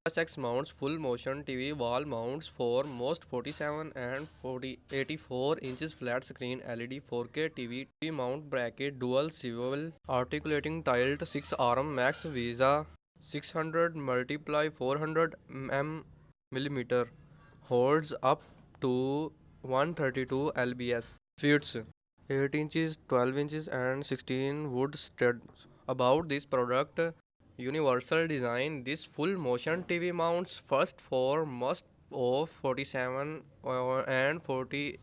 USX mounts full motion TV wall mounts for most 47 and 84 inches flat screen LED 4K TV mount bracket dual swivel articulating tiled 6 arm max VESA 600 multiply 400 millimeter holds up to 132 lbs fits 8 inches 12 inches and 16 wood studs. About this product, universal design, this full motion TV mounts first for most of 47 and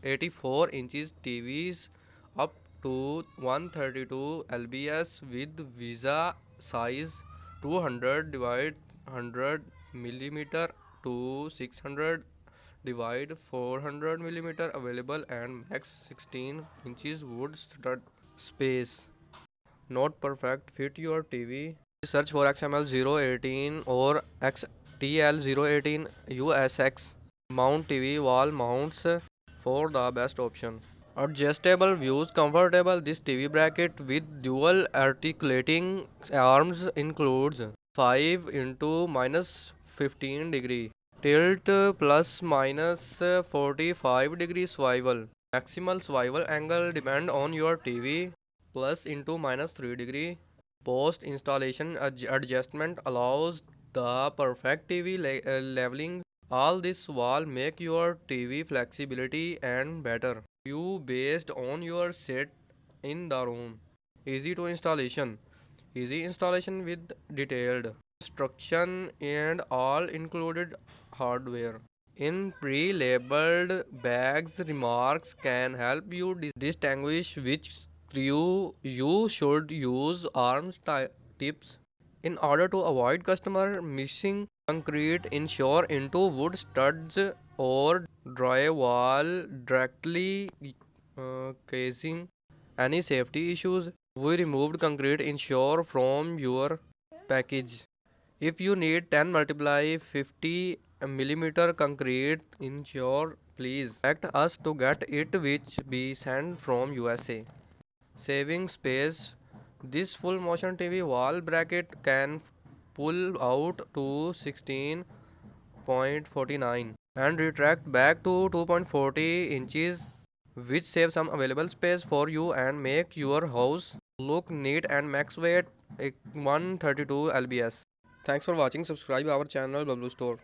84 inches TVs up to 132 lbs with VESA size 200 divide 100 millimeter to 600 divide 400 millimeter available and max 16 inches wood stud space. Not perfect fit your TV. Search for XML018 or XTL018 USX mount TV wall mounts for the best option. Adjustable views comfortable. This TV bracket with dual articulating arms includes 5 into minus 15 degree tilt plus minus 45 degree swivel. Maximal swivel angle depend on your TV plus into minus 3 degree. Post installation adjustment allows the perfect TV leveling. All this wall make your TV flexibility and better view based on your set in the room. Easy to installation. Easy installation with detailed instruction and all included hardware. In pre-labeled bags, remarks can help you distinguish which screw you should use. Arms tips in order to avoid customer missing concrete insure into wood studs or drywall directly causing any safety issues. We removed concrete insure from your package. If you need 10 multiply 50 millimeter concrete insure, please contact us to get it, which be sent from USA. Saving space. This full motion TV wall bracket can pull out to 16.49 and retract back to 2.40 inches, which saves some available space for you and make your house look neat and max weight 132 lbs. Thanks for watching. Subscribe our channel Bubble Store.